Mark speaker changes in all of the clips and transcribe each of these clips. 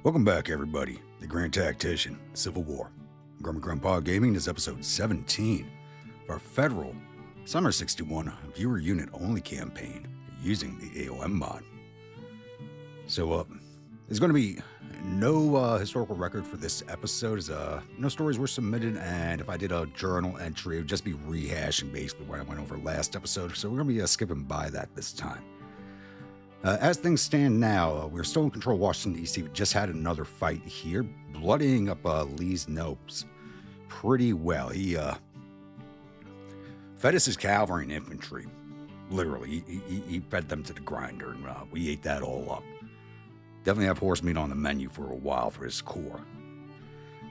Speaker 1: Welcome back, everybody. The Grand Tactician, Civil War. Grandpa Gaming is episode 17 of our federal Summer 61 viewer unit only campaign using the a.o.m mod. So, there's going to be no historical record for this episode, as no stories were submitted, and if I did a journal entry, it would just be rehashing basically what I went over last episode, so we're going to be skipping by that this time. As things stand now, we're still in control of Washington, D.C. We just had another fight here, bloodying up Lee's nose pretty well. He fed us his cavalry and infantry. Literally, he fed them to the grinder, and we ate that all up. Definitely have horse meat on the menu for a while for his corps.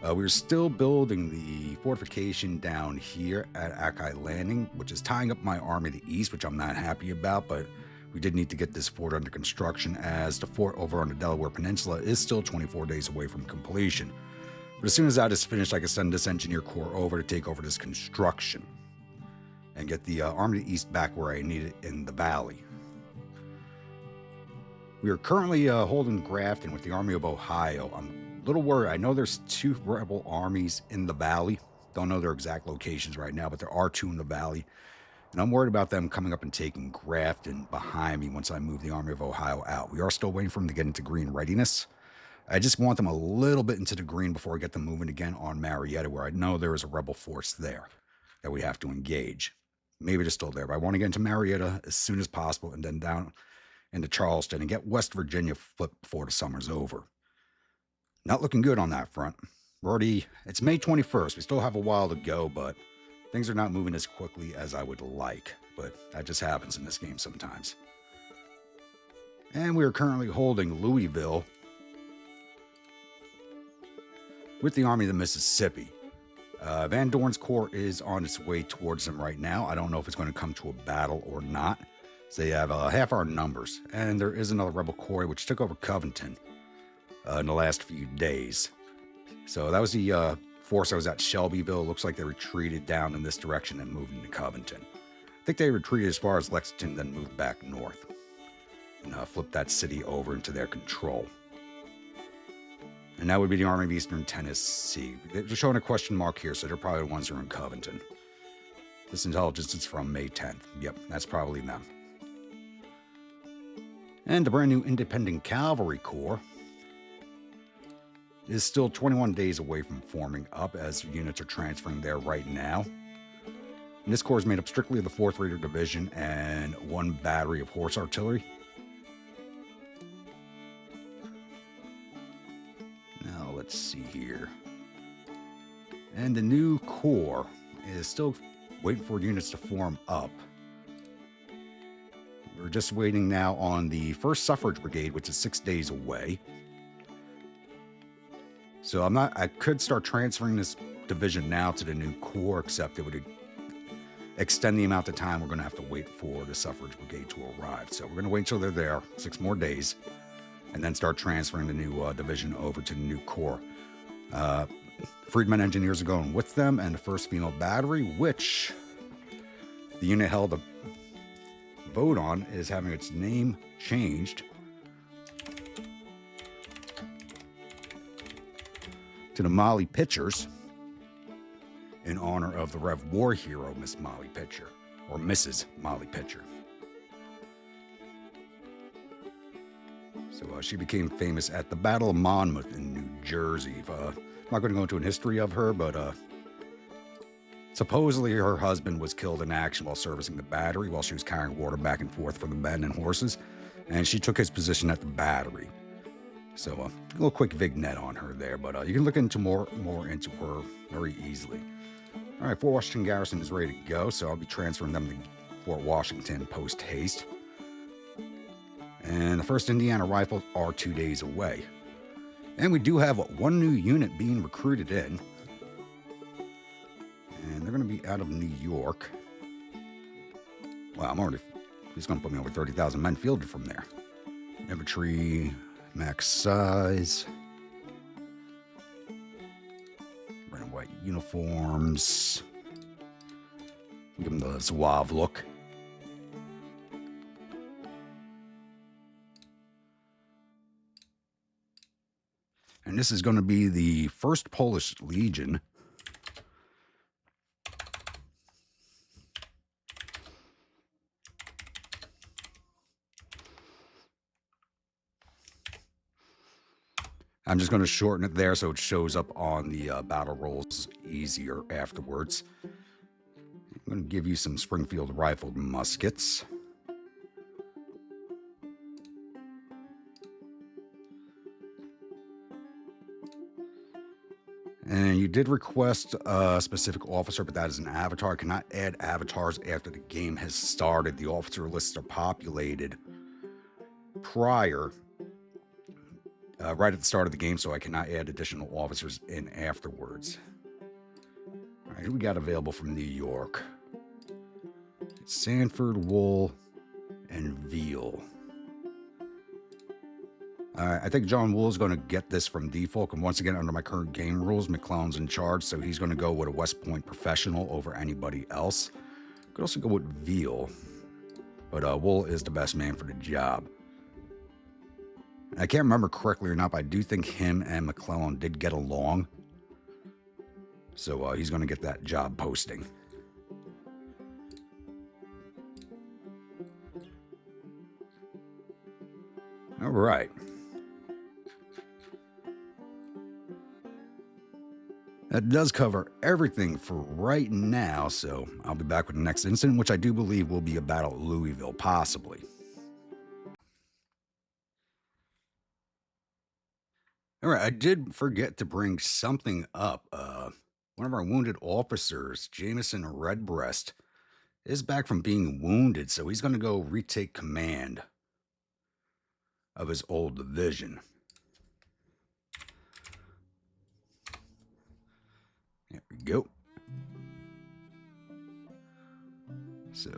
Speaker 1: We're still building the fortification down here at Akai Landing, which is tying up my army to the east, which I'm not happy about, but we did need to get this fort under construction, as the fort over on the Delaware Peninsula is still 24 days away from completion. But as soon as that is finished, I can send this engineer corps over to take over this construction and get the army to the east back where I need it in the valley. We are currently holding Grafton with the Army of Ohio. I'm a little worried. I know there's two rebel armies in the valley. Don't know their exact locations right now, but there are two in the valley. And I'm worried about them coming up and taking Grafton behind me once I move the Army of Ohio out. We are still waiting for them to get into green readiness. I just want them a little bit into the green before I get them moving again on Marietta, where I know there is a rebel force there that we have to engage. Maybe they're still there, but I want to get into Marietta as soon as possible and then down into Charleston and get West Virginia flipped before the summer's over. Not looking good on that front. It's May 21st. We still have a while to go, but things are not moving as quickly as I would like, but that just happens in this game sometimes. And we are currently holding Louisville with the Army of the Mississippi. Van Dorn's corps is on its way towards them right now. I don't know if it's going to come to a battle or not. So they have half our numbers, and there is another rebel corps which took over Covington in the last few days. So that was the force that was at Shelbyville. Looks like they retreated down in this direction and moved into Covington. I think they retreated as far as Lexington, then moved back north and flipped that city over into their control. And that would be the Army of Eastern Tennessee. They're showing a question mark here, so they're probably the ones who are in Covington. This intelligence is from May 10th. Yep, that's probably them. And the brand new Independent Cavalry Corps is still 21 days away from forming up, as units are transferring there right now. And this corps is made up strictly of the 4th Raider Division and one battery of horse artillery. Now let's see here. And the new corps is still waiting for units to form up. We're just waiting now on the 1st Suffrage Brigade, which is 6 days away. So I could start transferring this division now to the new corps, except it would extend the amount of time we're going to have to wait for the Suffrage Brigade to arrive. So we're going to wait until they're there, 6 more days, and then start transferring the new division over to the new corps. Freedmen engineers are going with them, and the 1st Female Battery, which the unit held a vote on, is having its name changed to the Molly Pitchers in honor of the Rev War hero, Miss Molly Pitcher, or Mrs. Molly Pitcher. So she became famous at the Battle of Monmouth in New Jersey. I'm not going to go into a history of her, but supposedly her husband was killed in action while servicing the battery while she was carrying water back and forth for the men and horses, and she took his position at the battery. So a little quick vignette on her there, but you can look into more into her very easily. All right, Fort Washington Garrison is ready to go, so I'll be transferring them to Fort Washington post haste. And the 1st Indiana Rifles are 2 days away. And we do have one new unit being recruited in. And they're going to be out of New York. Wow, he's going to put me over 30,000 men fielded from there. Infantry, max size. Red and white uniforms. Give them the Zouave look. And this is going to be the 1st Polish Legion. I'm just going to shorten it there so it shows up on the battle rolls easier afterwards. I'm going to give you some Springfield rifled muskets. And you did request a specific officer, but that is an avatar. I cannot add avatars after the game has started. The officer lists are populated prior, right at the start of the game, so I cannot add additional officers in afterwards. All right, who we got available from New York? It's Sanford, Wool, and Veal. I think John Wool is going to get this from default, and once again, under my current game rules, McClellan's in charge, so he's going to go with a West Point professional over anybody else. Could also go with Veal, but Wool is the best man for the job. I can't remember correctly or not, but I do think him and McClellan did get along, so he's going to get that job posting. All right. That does cover everything for right now, so I'll be back with the next incident, which I do believe will be a battle at Louisville, possibly. All right, I did forget to bring something up. One of our wounded officers, Jameson Redbreast, is back from being wounded, so he's going to go retake command of his old division. There we go. So,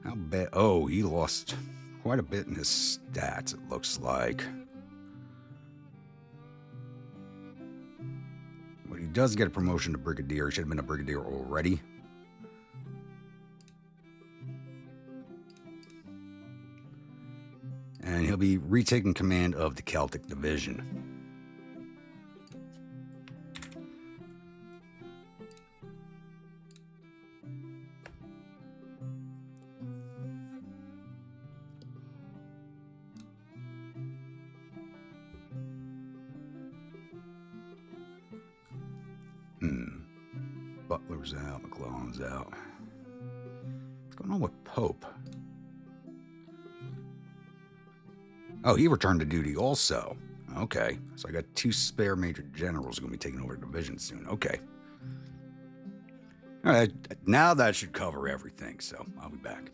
Speaker 1: how bad? Oh, he lost quite a bit in his stats, it looks like. But he does get a promotion to Brigadier. He should have been a Brigadier already. And he'll be retaking command of the Celtic Division. Butler's out, McClellan's out. What's going on with Pope? Oh, he returned to duty also. Okay, so I got 2 spare major generals going to be taking over the division soon. Okay. All right, now that should cover everything, so I'll be back.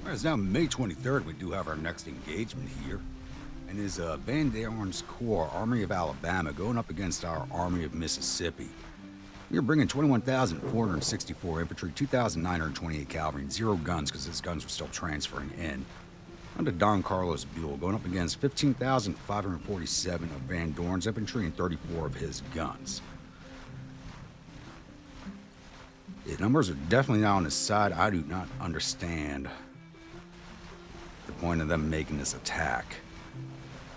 Speaker 1: All right, it's now May 23rd. We do have our next engagement here. And is Van Dorn's Corps, Army of Alabama, going up against our Army of Mississippi. We are bringing 21,464 infantry, 2,928 cavalry, and 0 guns because his guns were still transferring in. Under Don Carlos Buell, going up against 15,547 of Van Dorn's infantry and 34 of his guns. The numbers are definitely not on his side. I do not understand the point of them making this attack.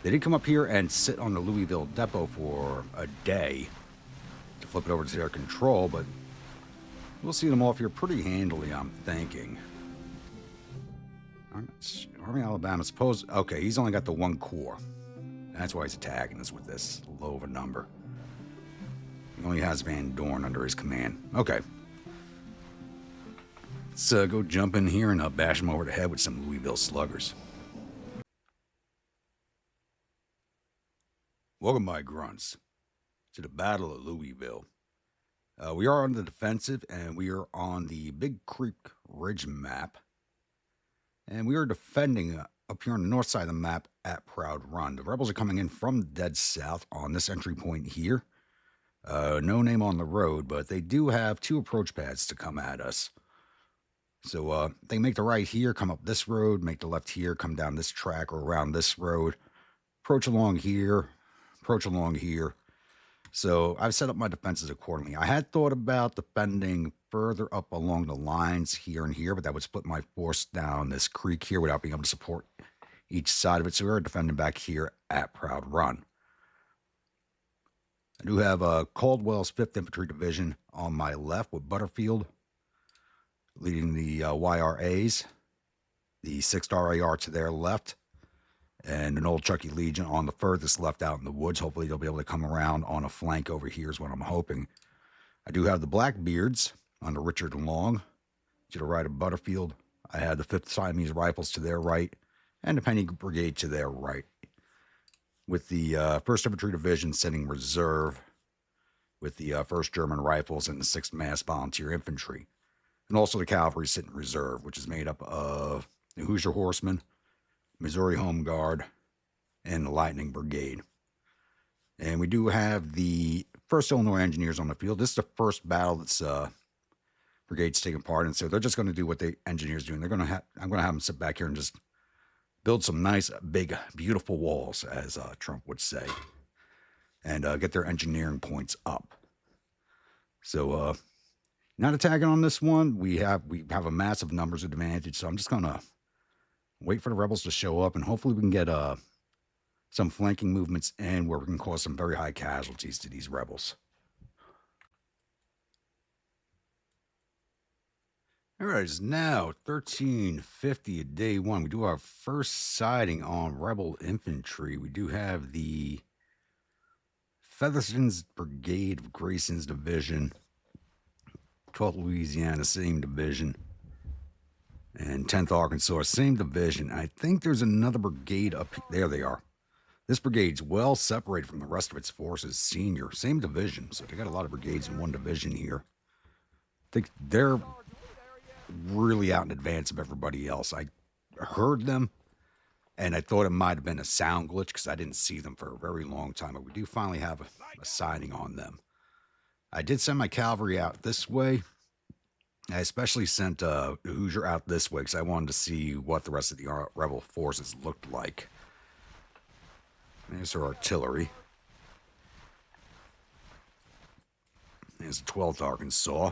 Speaker 1: They did come up here and sit on the Louisville depot for a day to flip it over to their control, but we'll see them off here pretty handily, I'm thinking. Army of Alabama, suppose... Okay, he's only got the 1 corps. That's why he's attacking us with this low of a number. He only has Van Dorn under his command. Okay. Let's go jump in here and bash him over the head with some Louisville sluggers. Welcome, my grunts, to the Battle of Louisville. We are on the defensive, and we are on the Big Creek Ridge map. And we are defending up here on the north side of the map at Proud Run. The rebels are coming in from the dead south on this entry point here. No name on the road, but they do have 2 approach paths to come at us. So they make the right here, come up this road, make the left here, come down this track or around this road, approach along here. Approach along here. So I've set up my defenses accordingly. I had thought about defending further up along the lines here and here, but that would split my force down this creek here without being able to support each side of it. So we're defending back here at Proud Run. I do have Caldwell's 5th Infantry Division on my left with Butterfield leading the YRAs, the 6th RAR to their left, and an old Chucky Legion on the furthest left out in the woods. Hopefully they'll be able to come around on a flank over here is what I'm hoping. I do have the Blackbeards under Richard Long to the right of Butterfield. I had the 5th Siamese Rifles to their right and the Penny Brigade to their right, with the 1st Infantry Division sending reserve with the 1st German Rifles and the 6th Mass Volunteer Infantry. And also the cavalry sitting reserve, which is made up of the Hoosier Horsemen, Missouri Home Guard, and the Lightning Brigade. And we do have the 1st Illinois Engineers on the field. This is the first battle that's brigade's taking part in, so they're just going to do what the engineers do. And I'm going to have them sit back here and just build some nice, big, beautiful walls, as Trump would say, and get their engineering points up. So, not attacking on this one. We have a massive numbers advantage, so I'm just going to wait for the rebels to show up, and hopefully we can get some flanking movements in where we can cause some very high casualties to these rebels. All right, it's now 13:50 at day one. We do our first sighting on rebel infantry. We do have the Featherston's Brigade of Grayson's Division, 12th Louisiana, same division, and 10th Arkansas, same division. I think there's another brigade up there. They are. This brigade's well separated from the rest of its forces. Senior, same division, so they got a lot of brigades in one division here. I think they're really out in advance of everybody else. I heard them, and I thought it might have been a sound glitch because I didn't see them for a very long time, but we do finally have a sighting on them. I did send my cavalry out this way. I especially sent Hoosier out this way because I wanted to see what the rest of the rebel forces looked like. There's their artillery. There's the 12th Arkansas.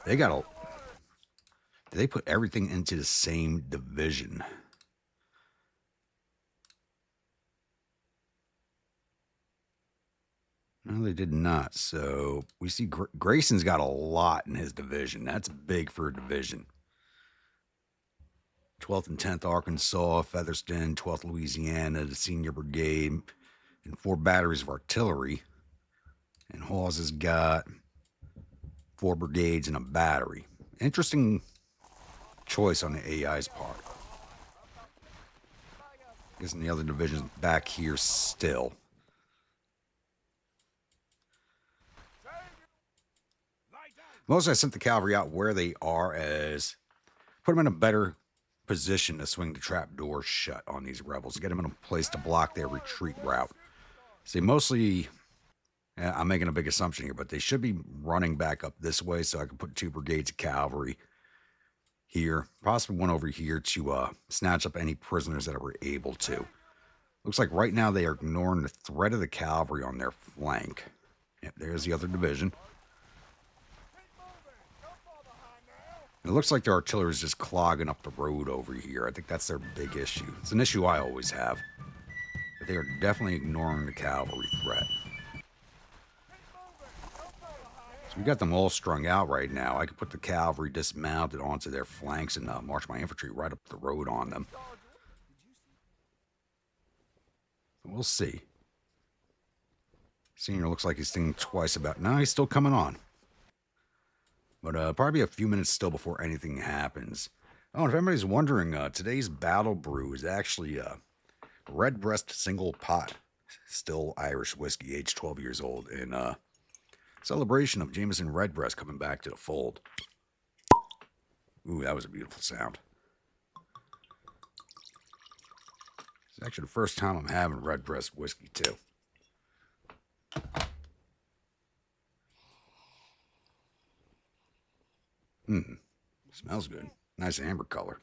Speaker 1: They put everything into the same division. No, they did not. So we see Grayson's got a lot in his division. That's big for a division. 12th and 10th Arkansas, Featherston, 12th Louisiana, the Senior Brigade, and 4 batteries of artillery. And Hawes has got 4 brigades and a battery. Interesting choice on the AI's part. I guess in the other divisions back here still. Mostly I sent the cavalry out where they are as put them in a better position to swing the trap doors shut on these rebels, get them in a place to block their retreat route. See, mostly, I'm making a big assumption here, but they should be running back up this way, so I can put 2 brigades of cavalry here, possibly one over here to snatch up any prisoners that we're able to. Looks like right now they are ignoring the threat of the cavalry on their flank. Yep, there's the other division. It looks like their artillery is just clogging up the road over here. I think that's their big issue. It's an issue I always have. But they are definitely ignoring the cavalry threat. So we got them all strung out right now. I could put the cavalry dismounted onto their flanks and march my infantry right up the road on them. We'll see. Senior looks like he's thinking twice about... No, he's still coming on. But probably a few minutes still before anything happens. Oh, and if anybody's wondering, today's battle brew is actually Redbreast single pot, still Irish whiskey, aged 12 years old, in celebration of Jameson Redbreast coming back to the fold. Ooh, that was a beautiful sound. It's actually the first time I'm having Redbreast whiskey, too. Smells good. Nice amber color.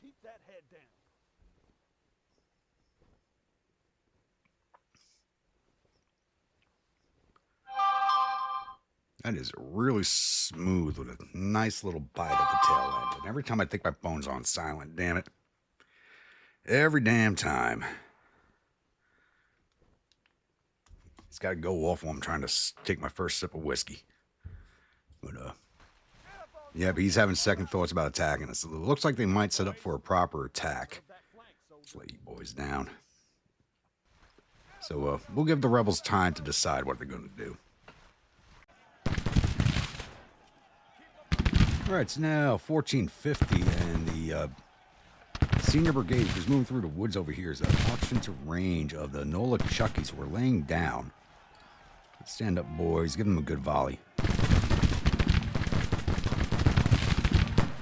Speaker 1: That is really smooth with a nice little bite at the tail end. And every time I think my phone's on silent, damn it. Every damn time. It's got to go off while I'm trying to take my first sip of whiskey. But, yeah, but he's having second thoughts about attacking us. It looks like they might set up for a proper attack. Let's lay you boys down. So, we'll give the rebels time to decide what they're going to do. All right, it's now 1450, and the senior brigade, who's moving through the woods over here, is launched into range of the Nola Chuckies who are laying down. Stand up, boys. Give them a good volley.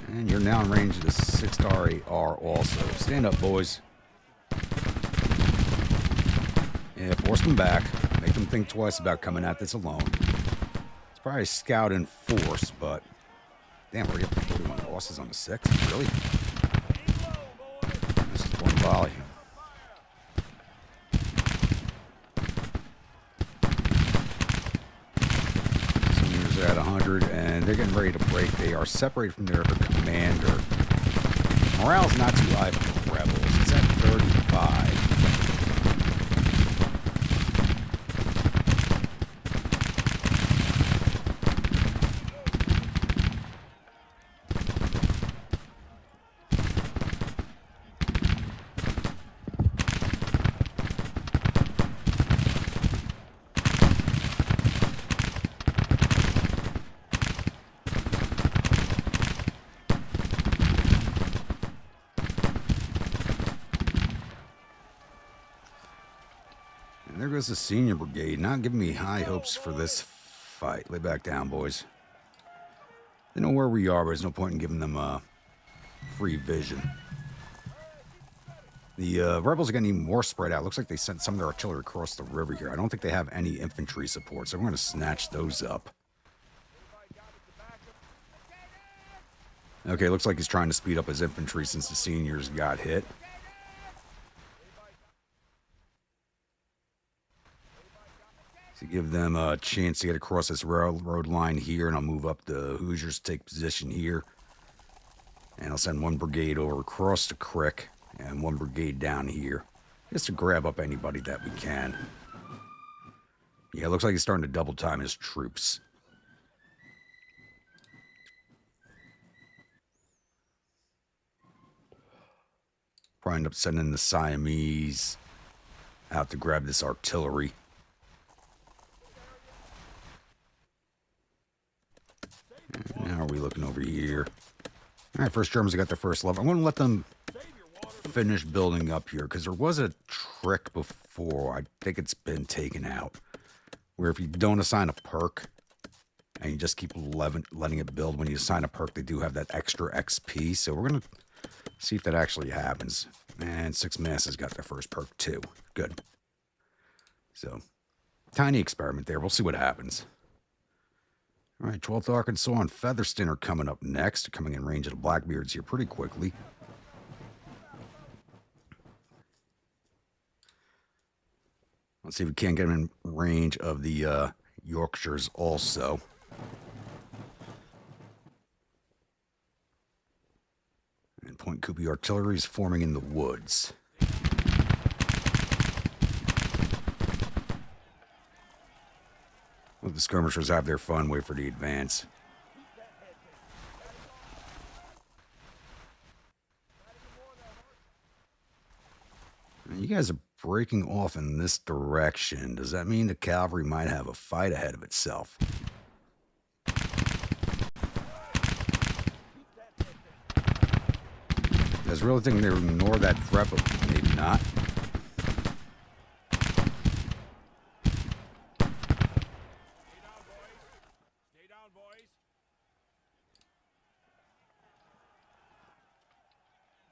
Speaker 1: And you're now in range of the 6-star 8R also. Stand up, boys. Yeah, force them back. Make them think twice about coming at this alone. It's probably a scout in force, but... Damn, we're getting 41 losses on the 6th? Really? This is one volley. Seniors are at 100, and they're getting ready to break. They are separated from their commander. Morale's not too high for the rebels. It's at 35. There goes the senior brigade, not giving me high hopes for this fight. Lay back down, boys. They know where we are, but there's no point in giving them free vision. The rebels are getting even more spread out. Looks like they sent some of their artillery across the river here. I don't think they have any infantry support, so we're going to snatch those up. Okay, looks like he's trying to speed up his infantry since the seniors got hit. To give them a chance to get across this railroad line here, and I'll move up the Hoosiers to take position here. And I'll send one brigade over across the creek and one brigade down here, just to grab up anybody that we can. Yeah, it looks like he's starting to double time his troops. Probably end up sending the Siamese out to grab this artillery. And how are we looking over here? All right, first Germans got their first level. I'm going to let them finish building up here, because there was a trick before. I think it's been taken out, where if you don't assign a perk and you just keep letting it build, when you assign a perk, they do have that extra XP. So we're going to see if that actually happens. And 6 Masses got their first perk too. Good. So, tiny experiment there. We'll see what happens. All right, 12th Arkansas and Featherston are coming up next. They're coming in range of the Blackbeards here pretty quickly. Let's see if we can get them in range of the Yorkshires also. And Point Coopy artillery is forming in the woods. Let the skirmishers have their fun, wait for the advance. You guys are breaking off in this direction. Does that mean the cavalry might have a fight ahead of itself? You guys really think they would ignore that threat, but maybe not?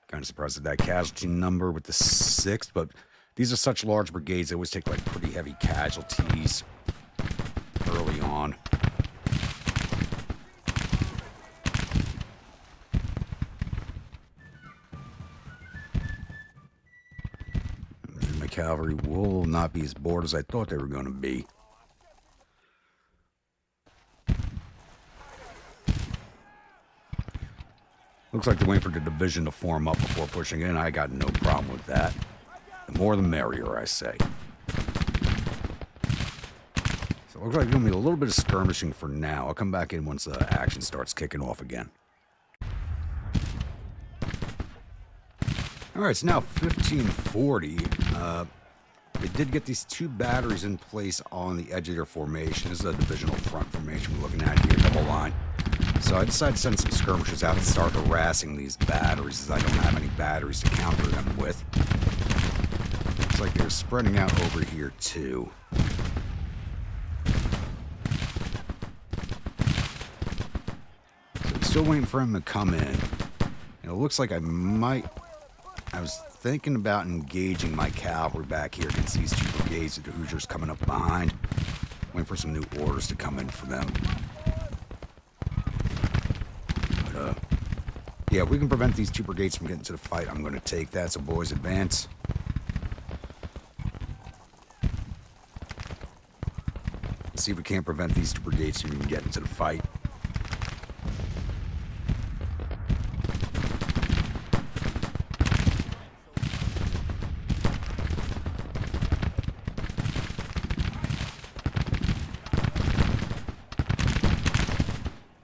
Speaker 1: Kind of surprised at that casualty number with the 6th, but these are such large brigades, they always take like pretty heavy casualties early on. And my cavalry will not be as bored as I thought they were going to be. Looks like they're waiting for the division to form up before pushing in. I got no problem with that. The more the merrier, I say. So it looks like there's going to be a little bit of skirmishing for now. I'll come back in once the action starts kicking off again. All right, it's now 1540. They did get these two batteries in place on the edge of their formation. This is a divisional front formation we're looking at here, double line. So I decided to send some skirmishers out and start harassing these batteries, as I don't have any batteries to counter them with. Looks like they're spreading out over here too. So I'm still waiting for him to come in. And it looks like I was thinking about engaging my cavalry back here against these two brigades of the Hoosiers coming up behind. Waiting for some new orders to come in for them. But, yeah, if we can prevent these two brigades from getting to the fight, I'm going to take that. So, boys, advance. Let's see if we can't prevent these two brigades from even getting to the fight.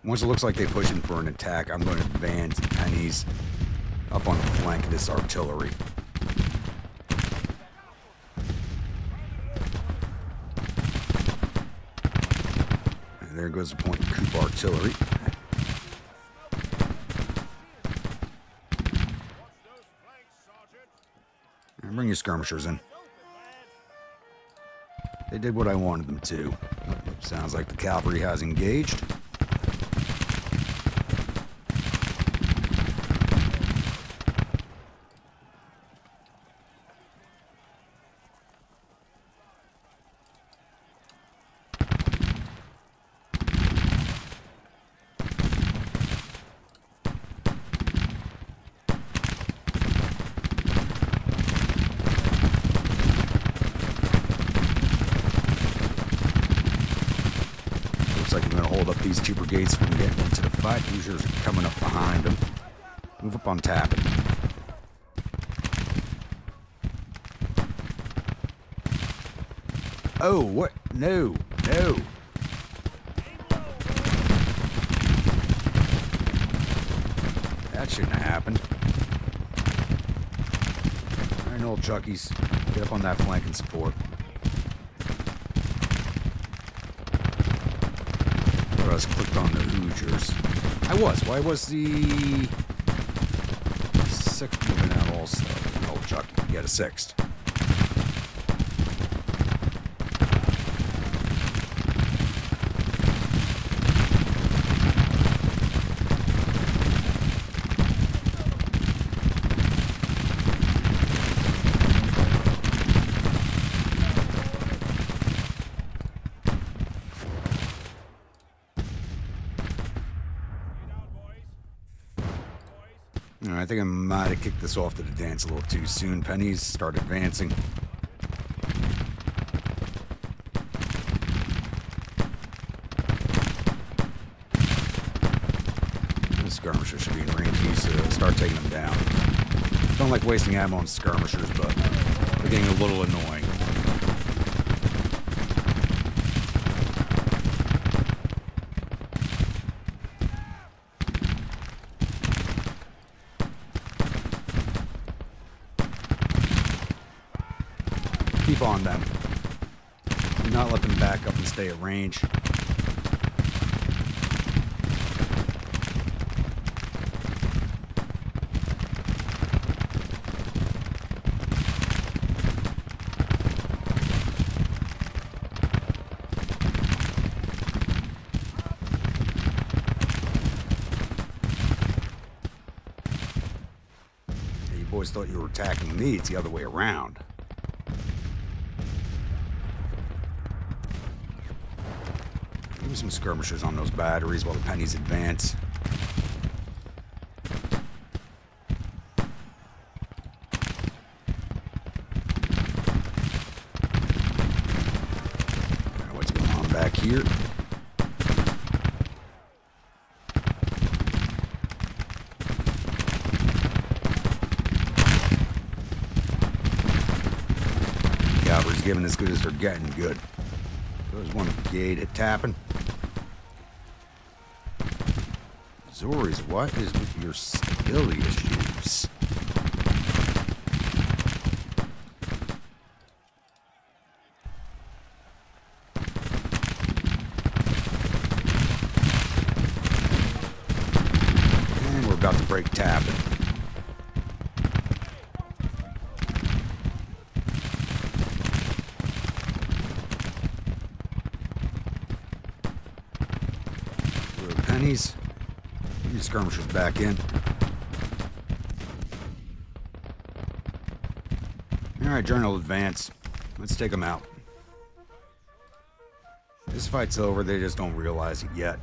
Speaker 1: Once it looks like they're pushing for an attack, I'm going to advance pennies up on the flank of this artillery. And there goes the point of coup artillery. And bring your skirmishers in. They did what I wanted them to. Sounds like the cavalry has engaged. Looks like I'm going to hold up these two brigades from getting into the fight. Hoosiers are coming up behind them. Move up on tap. Oh, what? No, no. That shouldn't have happened. All right, old Chuckies. Get up on that flank and support. I was clicked on the Hoosiers. I was. Why was the sixth moving out also? Old Chucky. He had a sixth. I think I might have kicked this off to the dance a little too soon. Pennies start advancing. The skirmisher should be in range, so start taking them down. Don't like wasting ammo on skirmishers, but they're getting a little annoying. Keep on them. Do not let them back up and stay at range. Yeah, you boys thought you were attacking me. It's the other way around. Some skirmishers on those batteries while the pennies advance. What's going on back here? is giving as good as they're getting good. There's one gate at tapping. Zoris, what is with your skill issues? And we're about to break tapping. Pennies. These skirmishers back in. Alright, Journal Advance. Let's take them out. This fight's over, they just don't realize it yet.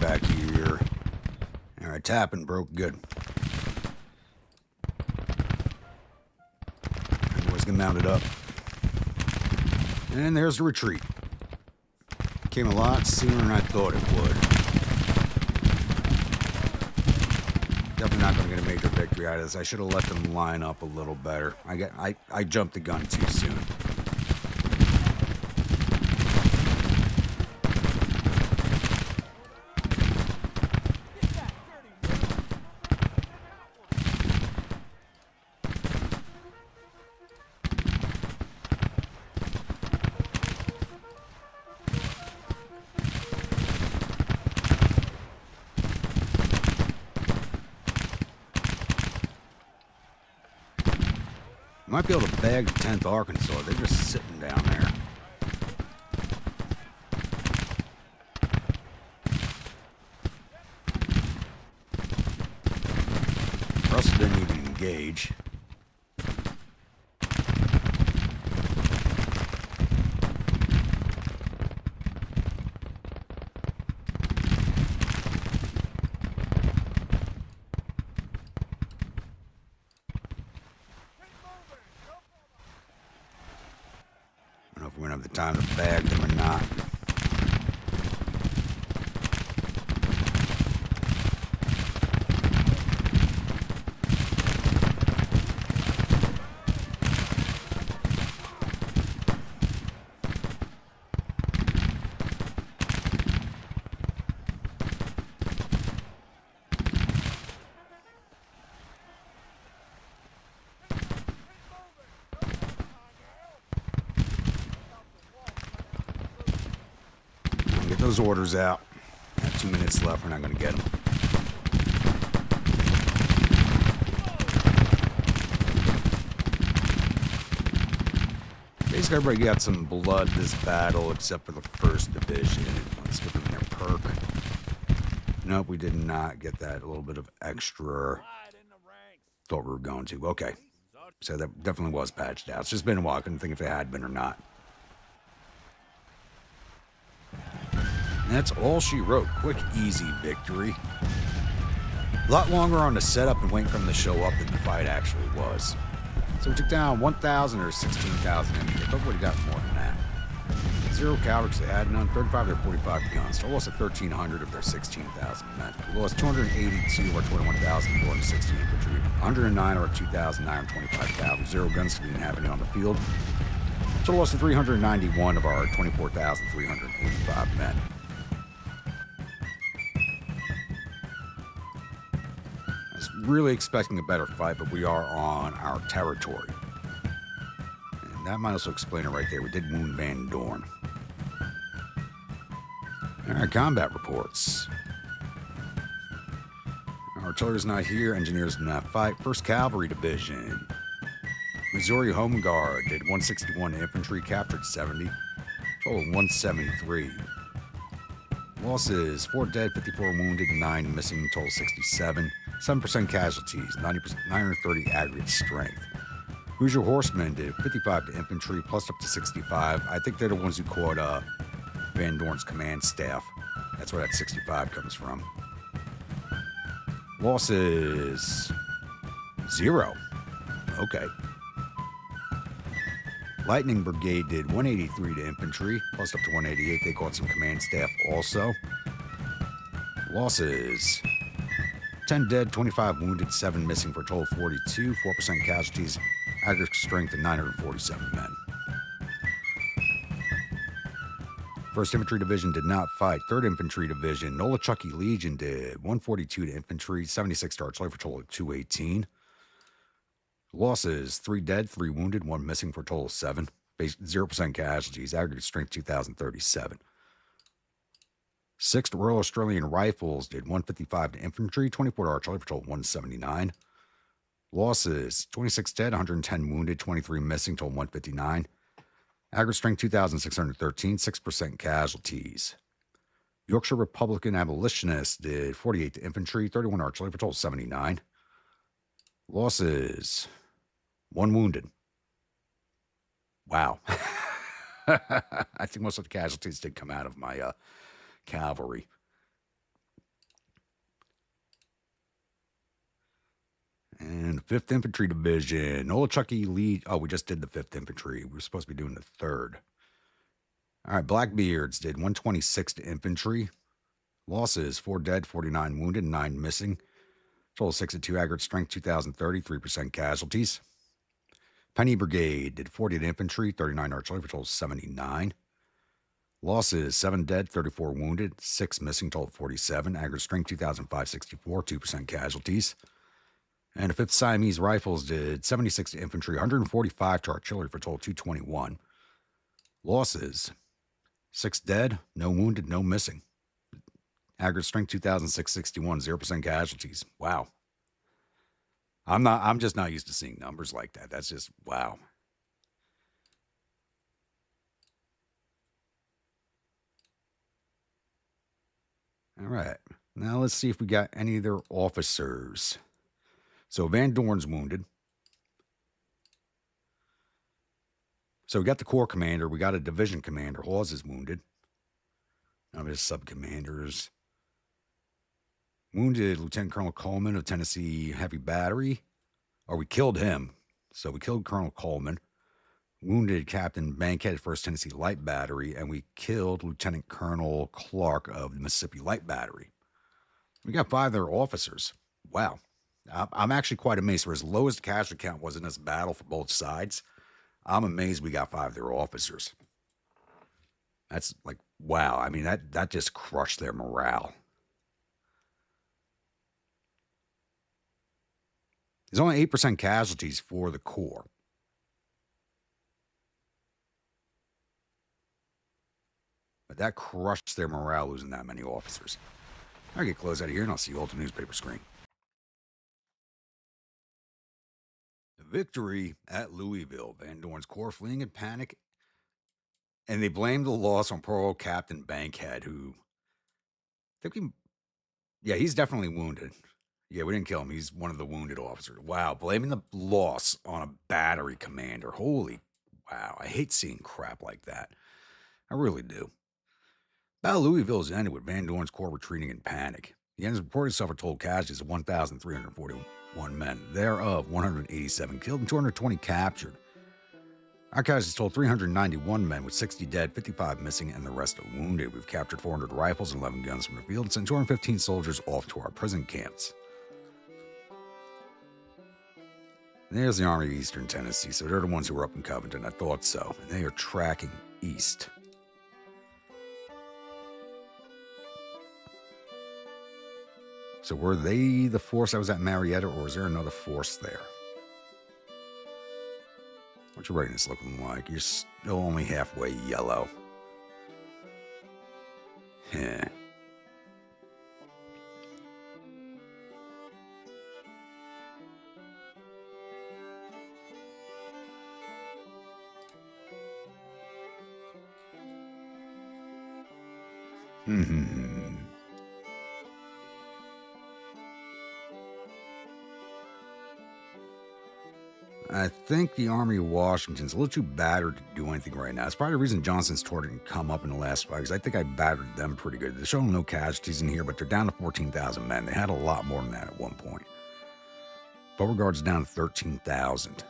Speaker 1: Back here. Alright, tapping broke good. Boys get mounted up. And there's the retreat. Came a lot sooner than I thought it would. Definitely not going to get a major victory out of this. I should have let them line up a little better. I jumped the gun too soon. Might be able to bag the 10th Arkansas. They're just sitting down there. Russell didn't even engage. I don't know if we're going to have the time to bag them or not. Get those orders out. I have 2 minutes left. We're not going to get them. Basically, everybody got some blood this battle except for the 1st Division. Let's give them their perk. Nope, we did not get that. A little bit of extra. Thought we were going to. Okay. So that definitely was patched out. It's just been a while. I couldn't think if it had been or not. And that's all she wrote. Quick, easy victory. A lot longer on the setup and waiting for them to show up than the fight actually was. So we took down 1,000 or 16,000 enemies. They probably would have gotten more than that. 0 cavalry because they had none. 35 of their 45 guns. So we lost 1,300 of their 16,000 men. We lost 282 of our 21,460 infantry. 109 of our 2,925 cavalry. 0 guns to be inhabited on the field. So we lost 391 of our 24,385 men. I was really expecting a better fight, but we are on our territory. And that might also explain it right there. We did wound Van Dorn. Alright, combat reports. Artillery's not here. Engineers did not fight. 1st Cavalry Division. Missouri Home Guard did 161 infantry, captured 70, total 173. Losses, 4 dead, 54 wounded, 9 missing, total 67. 7% casualties, 930 aggregate strength. Hoosier Horsemen did 55 to infantry, plus up to 65. I think they're the ones who caught Van Dorn's command staff. That's where that 65 comes from. Losses, 0. Okay. Lightning Brigade did 183 to infantry, plus up to 188. They caught some command staff also. Losses, 10 dead, 25 wounded, 7 missing for a total of 42. 4% casualties, aggregate strength of 947 men. 1st Infantry Division did not fight. 3rd Infantry Division, Nolichucky Legion did 142 to infantry, 76 to artillery for a total of 218. Losses, 3 dead, 3 wounded, 1 missing for a total of 7. 0% casualties, aggregate strength 2,037. 6th Royal Australian Rifles did 155 to infantry, 24 to artillery for a total of 179. Losses, 26 dead, 110 wounded, 23 missing, total 159. Aggregate strength 2,613, 6% casualties. Yorkshire Republican Abolitionists did 48 to infantry, 31 to artillery for a total of 79. Losses, 1 wounded. Wow. I think most of the casualties did come out of my cavalry. And 5th Infantry Division, Nolichucky Lead. Oh, we just did the 5th Infantry. We were supposed to be doing the 3rd. All right, Blackbeards did 126 to infantry. Losses, 4 dead, 49 wounded, 9 missing. Total 6-2 aggregate strength, 2,030, 3% casualties. Penny Brigade did 40 to infantry, 39 artillery for a total of 79. Losses, 7 dead, 34 wounded, 6 missing, total of 47. Aggregate strength, 2,564, 2% casualties. And the 5th Siamese Rifles did 76 to infantry, 145 to artillery for a total of 221. Losses, 6 dead, no wounded, no missing. Aggregate strength 2,661, 0% casualties. Wow. I'm just not used to seeing numbers like that. That's just wow. All right. Now let's see if we got any of their officers. So Van Dorn's wounded. So we got the Corps commander. We got a division commander. Hawes is wounded. None of his sub-commanders. Wounded Lieutenant Colonel Coleman of Tennessee Heavy Battery. Or we killed him. So we killed Colonel Coleman. Wounded Captain Bankhead, 1st Tennessee Light Battery. And we killed Lieutenant Colonel Clark of the Mississippi Light Battery. We got 5 of their officers. Wow. I'm actually quite amazed. For as low as the casualty count was in this battle for both sides, I'm amazed we got 5 of their officers. That's like, wow. I mean, that just crushed their morale. There's only 8% casualties for the Corps. But that crushed their morale losing that many officers. I'll get close out of here and I'll see you all at the newspaper screen. The victory at Louisville. Van Dorn's Corps fleeing in panic. And they blamed the loss on poor old Captain Bankhead, who yeah, he's definitely wounded. Yeah, we didn't kill him. He's one of the wounded officers. Wow, blaming the loss on a battery commander. Holy wow. I hate seeing crap like that. I really do. Battle of Louisville is ended with Van Dorn's Corps retreating in panic. The enemy reported suffered total casualties of 1,341 men, thereof 187 killed and 220 captured. Our casualties totaled 391 men, with 60 dead, 55 missing, and the rest are wounded. We've captured 400 rifles and 11 guns from the field and sent 215 soldiers off to our prison camps. There's the Army of Eastern Tennessee, so they're the ones who were up in Covington. I thought so. And they are tracking east. So were they the force that was at Marietta, or is there another force there? What's your readiness looking like? You're still only halfway yellow. Heh. I think the Army of Washington's a little too battered to do anything right now. It's probably the reason Johnson's tour didn't come up in the last fight, because I think I battered them pretty good. They're showing no casualties in here, but they're down to 14,000 men. They had a lot more than that at one point. Beauregard's down to 13,000.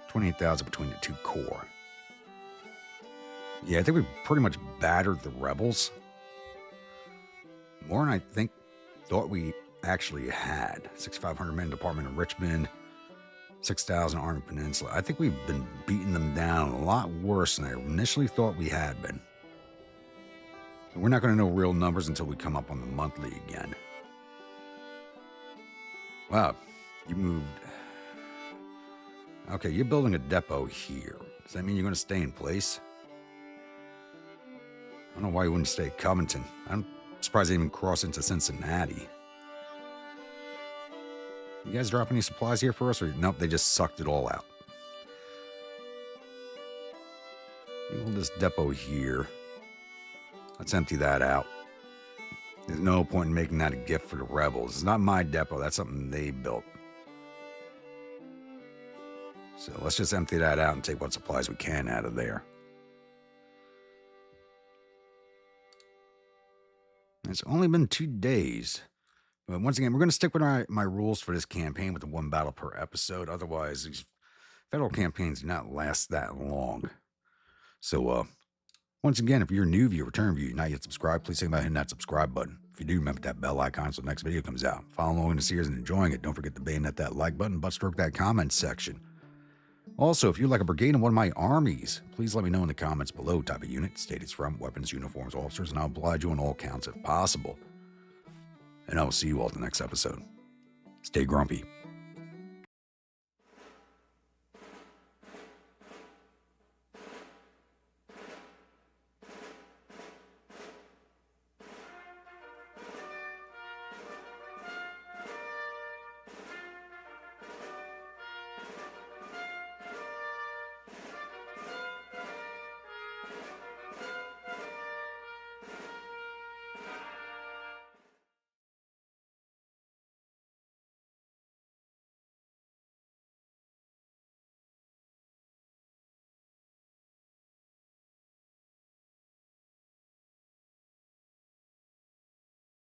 Speaker 1: 28,000 between the two corps. Yeah, I think we pretty much battered the rebels more than I thought we actually had. 6,500 men Department of Richmond, 6,000 Army Peninsula. I think we've been beating them down a lot worse than I initially thought we had been. We're not going to know real numbers until we come up on the monthly again. Wow, you moved. Okay, you're building a depot here. Does that mean you're going to stay in place? I don't know why you wouldn't stay at Covington. I'm surprised they even cross into Cincinnati. You guys drop any supplies here for us? Or nope, they just sucked it all out. Build this depot here. Let's empty that out. There's no point in making that a gift for the rebels. It's not my depot. That's something they built. So let's just empty that out and take what supplies we can out of there. It's only been 2 days. But once again, we're going to stick with my rules for this campaign with the 1 battle per episode. Otherwise, these federal campaigns do not last that long. So, once again, if you're a new viewer, return viewer, not yet subscribed, please think about hitting that subscribe button. If you do, remember that bell icon so the next video comes out. Follow along in the series and enjoying it. Don't forget to bayonet that like button, butt stroke that comment section. Also, if you'd like a brigade in one of my armies, please let me know in the comments below. Type of unit, state it's from, weapons, uniforms, officers, and I'll oblige you on all counts if possible. And I will see you all at the next episode. Stay grumpy.